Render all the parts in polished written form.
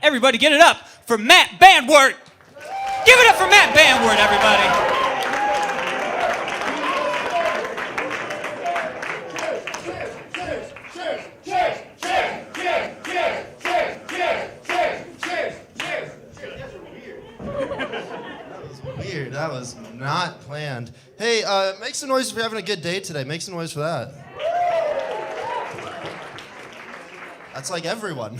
Everybody get it up for Matt Banwart. Give it up for Matt Banwart, everybody. Weird. That was not planned. Hey, make some noise if you're having a good day today. Make some noise for that. That's like everyone.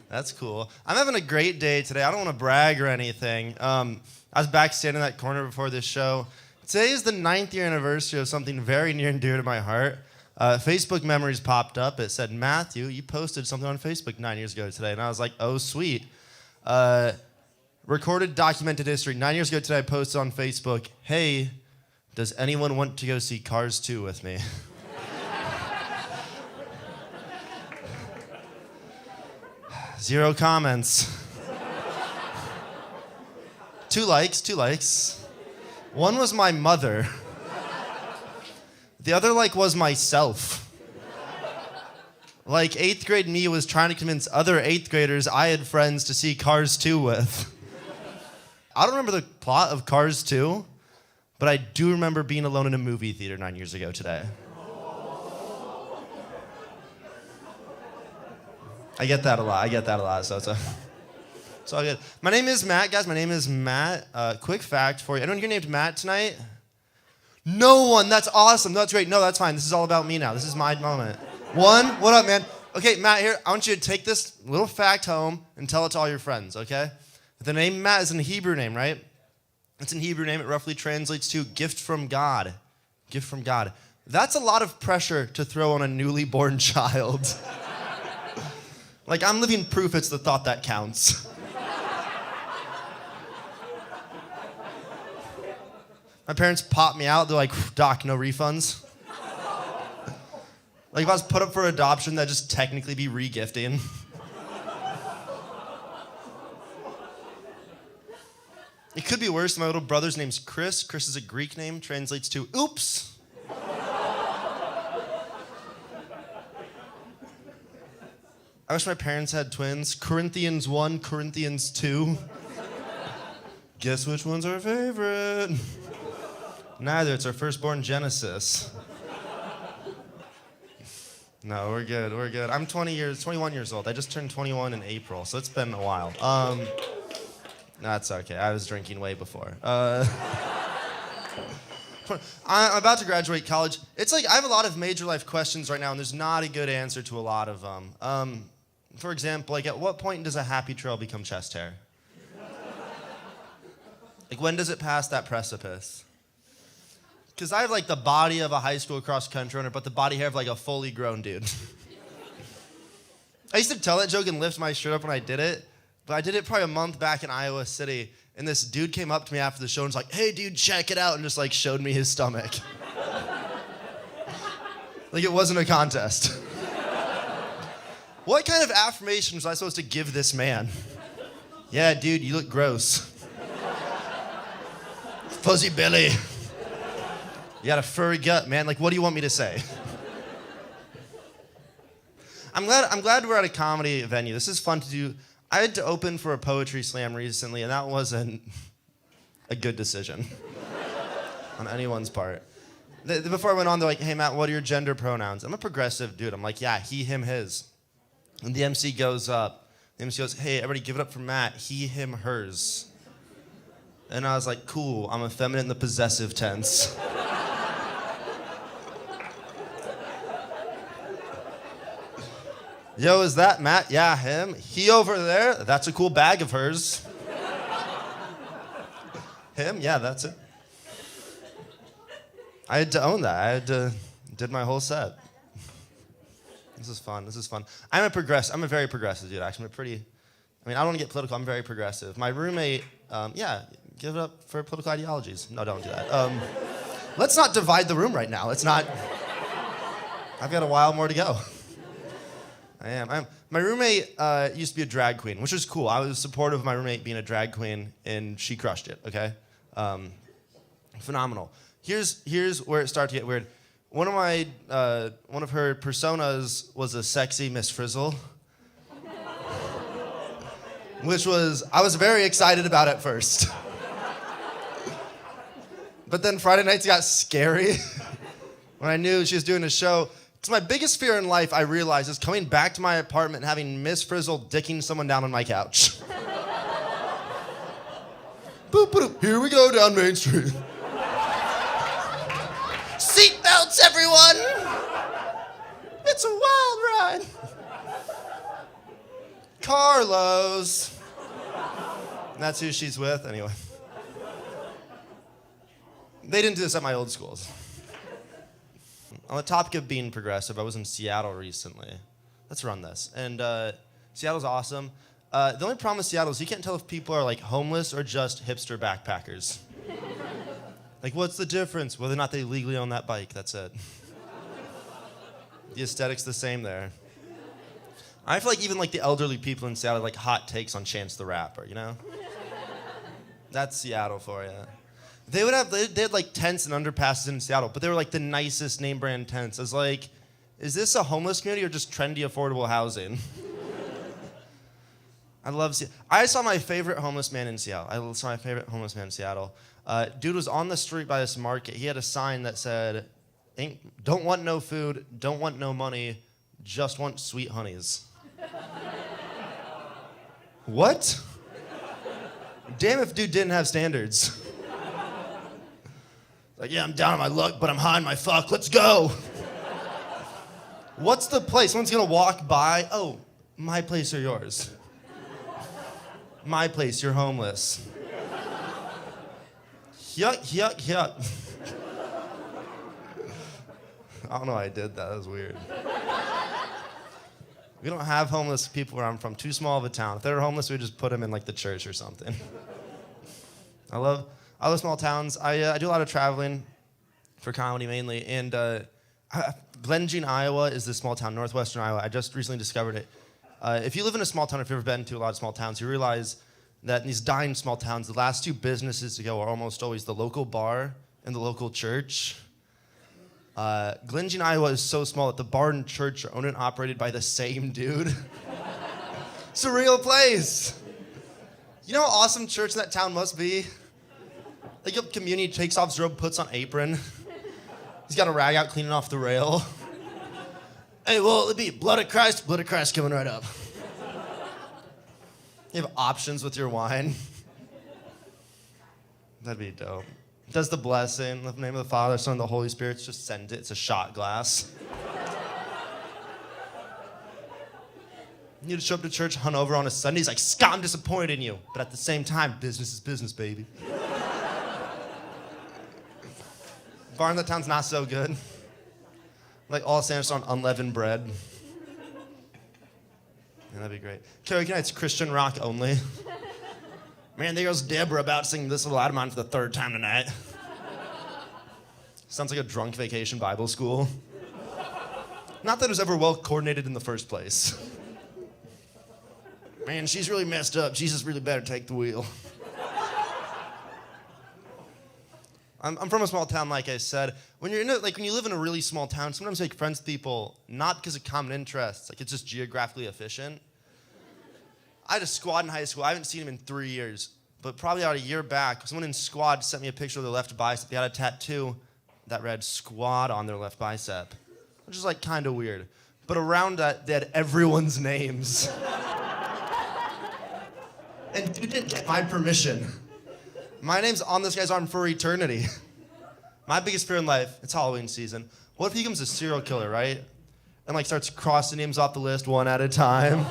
That's cool. I'm having a great day today. I don't want to brag or anything. I was back standing in that corner before this show. Today is the 9th year anniversary of something very near and dear to my heart. Facebook memories popped up. It said, Matthew, you posted something on Facebook 9 years ago today. And I was like, oh, sweet. Recorded documented history. 9 years ago today, I posted on Facebook, hey, does anyone want to go see Cars 2 with me? Zero comments. 2 likes. One was my mother. The other like was myself. Like 8th grade me was trying to convince other 8th graders I had friends to see Cars 2 with. I don't remember the plot of Cars 2, but I do remember being alone in a movie theater 9 years ago today. I get that a lot, so it's all good. My name is Matt, guys. My name is Matt. Quick fact for you. Anyone here named Matt tonight? No one. That's awesome. No, that's great. No, that's fine. This is all about me now. This is my moment. One, what up, man? Okay, Matt, here, I want you to take this little fact home and tell it to all your friends, okay? The name Matt is a Hebrew name, right? It's an Hebrew name. It roughly translates to gift from God. Gift from God. That's a lot of pressure to throw on a newly born child. Like, I'm living proof it's the thought that counts. My parents popped me out. They're like, Doc, no refunds. Like, if I was put up for adoption, that'd just technically be re-gifting. It could be worse. My little brother's name's Chris. Chris is a Greek name, translates to oops. I wish my parents had twins. Corinthians 1, Corinthians 2. Guess which one's our favorite? Neither. It's our firstborn Genesis. No, we're good. I'm 21 years old. I just turned 21 in April, so it's been a while. No, that's okay. I was drinking way before. I'm about to graduate college. It's like I have a lot of major life questions right now, and there's not a good answer to a lot of them. For example, like at what point does a happy trail become chest hair? Like when does it pass that precipice? Because I have like the body of a high school cross country runner, but the body hair of like a fully grown dude. I used to tell that joke and lift my shirt up when I did it. But I did it probably a month back in Iowa City, and this dude came up to me after the show and was like, hey, dude, check it out, and just like showed me his stomach. Like it wasn't a contest. What kind of affirmation was I supposed to give this man? Yeah, dude, you look gross. Fuzzy belly. You got a furry gut, man. Like, what do you want me to say? I'm glad we're at a comedy venue. This is fun to do. I had to open for a poetry slam recently, and that wasn't a good decision on anyone's part. Before I went on, they're like, hey, Matt, what are your gender pronouns? I'm a progressive dude. I'm like, yeah, he, him, his. And the MC goes up. The MC goes, hey, everybody give it up for Matt. He, him, hers. And I was like, cool. I'm effeminate in the possessive tense. Yo, is that Matt? Yeah, him. He over there? That's a cool bag of hers. Him? Yeah, that's it. I had to own that. Did my whole set. This is fun. I'm a very progressive dude, actually. I don't want to get political. I'm very progressive. My roommate, give it up for political ideologies. No, don't do that. Let's not divide the room right now. I've got a while more to go. I am. My roommate used to be a drag queen, which was cool. I was supportive of my roommate being a drag queen, and she crushed it, okay? Phenomenal. Here's where it started to get weird. One of her personas was a sexy Miss Frizzle. which I was very excited about at first. But then Friday nights got scary when I knew she was doing a show. Because my biggest fear in life, I realized, is coming back to my apartment and having Miss Frizzle dicking someone down on my couch. Boop, boop, here we go down Main Street. Seatbelts, everyone! It's a wild ride. Carlos. And that's who she's with, anyway. They didn't do this at my old schools. On the topic of being progressive, I was in Seattle recently. Let's run this. And Seattle's awesome. The only problem with Seattle is you can't tell if people are like homeless or just hipster backpackers. Like, what's the difference? Whether or not they legally own that bike, that's it. The aesthetic's the same there. I feel like even like the elderly people in Seattle like hot takes on Chance the Rapper, you know? That's Seattle for you. They had like tents and underpasses in Seattle, but they were like the nicest name brand tents. I was like, is this a homeless community or just trendy, affordable housing? I love Seattle. I saw my favorite homeless man in Seattle. Dude was on the street by this market. He had a sign that said, don't want no food, don't want no money, just want sweet honeys. What? Damn if dude didn't have standards. Like, yeah, I'm down on my luck, but I'm high on my fuck. Let's go. What's the place? Someone's gonna walk by. Oh, my place or yours? My place, you're homeless. Yuck, yuck, yuck. I don't know why I did that. That was weird. We don't have homeless people where I'm from. Too small of a town. If they were homeless, we'd just put them in like the church or something. I love small towns. I do a lot of traveling for comedy mainly. And Glenjean, Iowa is this small town, northwestern Iowa. I just recently discovered it. If you live in a small town, if you've ever been to a lot of small towns, you realize that in these dying small towns, the last two businesses to go are almost always the local bar and the local church. Glenjean, Iowa is so small that the bar and church are owned and operated by the same dude. It's a real place. You know how awesome church in that town must be? Like, community takes off his robe, puts on apron. He's got a rag out cleaning off the rail. Hey, well, it'd be blood of Christ coming right up. You have options with your wine. That'd be dope. Does the blessing, in the name of the Father, Son, and the Holy Spirit, just send it. It's a shot glass. You just show up to church hungover on a Sunday. He's like, Scott, I'm disappointed in you. But at the same time, business is business, baby. Bar in that town's not so good. Like all sandwiches on unleavened bread. Yeah, that'd be great. Karaoke night's Christian rock only. Man, there goes Deborah about singing This Little Light of Mine for the third time tonight. Sounds like a drunk vacation Bible school. Not that it was ever well coordinated in the first place. Man, she's really messed up. Jesus really better take the wheel. I'm from a small town, like I said. When you live in a really small town, sometimes you make friends with people not because of common interests. Like, it's just geographically efficient. I had a squad in high school. I haven't seen him in 3 years, but probably about a year back, someone in squad sent me a picture of their left bicep. They had a tattoo that read squad on their left bicep, which is like kind of weird. But around that, they had everyone's names. And dude didn't get my permission. My name's on this guy's arm for eternity. My biggest fear in life, it's Halloween season. What if he becomes a serial killer, right? And like starts crossing names off the list one at a time.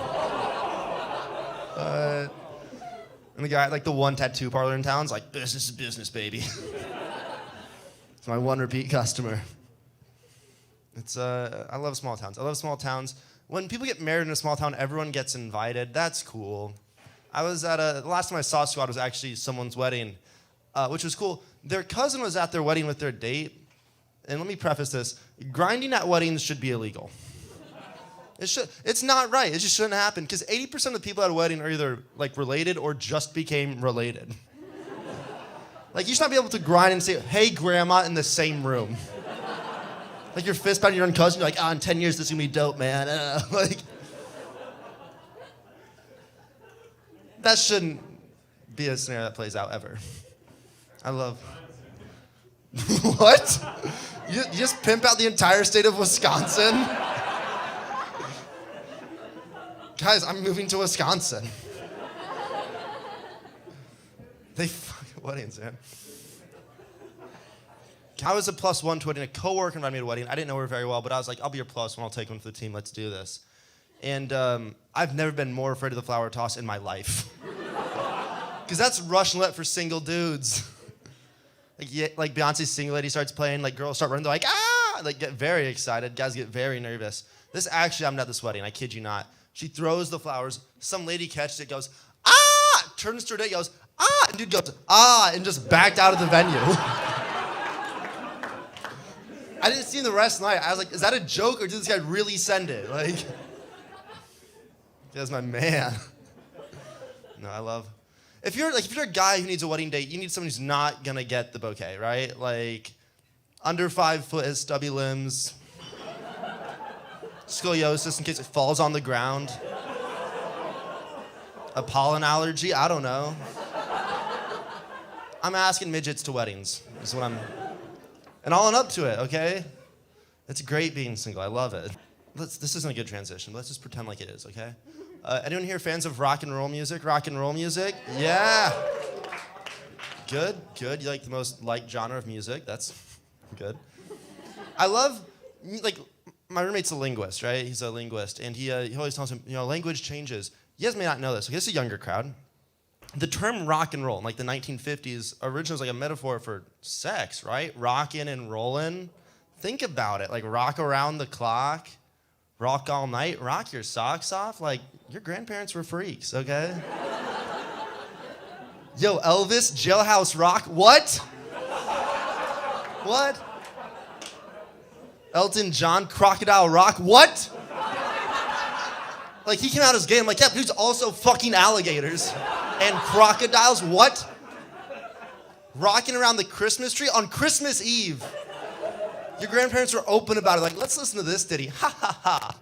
And the guy, like the one tattoo parlor in town's like, business is business, baby. It's my one repeat customer. I love small towns. When people get married in a small town, everyone gets invited. That's cool. The last time I saw Squad was actually someone's wedding, which was cool. Their cousin was at their wedding with their date. And let me preface this. Grinding at weddings should be illegal. It's not right. It just shouldn't happen. Because 80% of the people at a wedding are either like related or just became related. Like, you should not be able to grind and say, hey, grandma, in the same room. Like, you're fist pounding your own cousin. You're like, in 10 years, this is going to be dope, man. that shouldn't be a scenario that plays out ever. I love. What? You just pimp out the entire state of Wisconsin? Guys, I'm moving to Wisconsin. They fuck weddings, man. I was a +1 to wedding. A coworker invited me to a wedding. I didn't know her very well, but I was like, I'll be your +1. I'll take one for the team. Let's do this. And I've never been more afraid of the flower toss in my life. Because that's Russian roulette for single dudes. Like Beyonce's Single Lady starts playing, like girls start running, they're like, ah! Like get very excited, guys get very nervous. I'm not at this wedding, I kid you not. She throws the flowers, some lady catches it, goes, ah! Turns to her date, goes, ah! And dude goes, ah! And just backed out of the venue. I didn't see him the rest of the night. I was like, is that a joke or did this guy really send it? Like, that's my man. No, I love. If you're a guy who needs a wedding date, you need someone who's not gonna get the bouquet, right? Like, under 5 foot, has stubby limbs, scoliosis in case it falls on the ground, a pollen allergy, I don't know. I'm asking midgets to weddings, is what I'm, and all up to it, okay? It's great being single, I love it. This isn't a good transition, but let's just pretend like it is, okay? Anyone here fans of rock and roll music? Rock and roll music? Yeah. Good. You like the most liked genre of music. That's good. I love, like, my roommate's a linguist, right? He's a linguist, and he always tells him, language changes. You guys may not know this. Okay, this is a younger crowd. The term rock and roll in, like, the 1950s, originally was like a metaphor for sex, right? Rockin' and rollin'. Think about it. Like, rock around the clock. Rock all night, rock your socks off. Like, your grandparents were freaks, okay? Yo, Elvis, Jailhouse Rock, what? What? Elton John, Crocodile Rock, what? Like, he came out as gay. I'm like, yeah, but he's also fucking alligators. And crocodiles, what? Rocking around the Christmas tree on Christmas Eve. Your grandparents were open about it, like, let's listen to this ditty. Ha ha ha.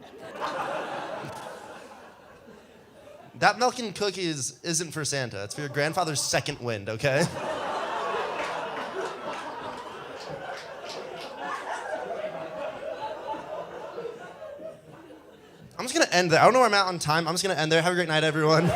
That milk and cookies isn't for Santa. It's for your grandfather's second wind, okay? I'm just gonna end there. I don't know where I'm at on time. I'm just gonna end there. Have a great night, everyone.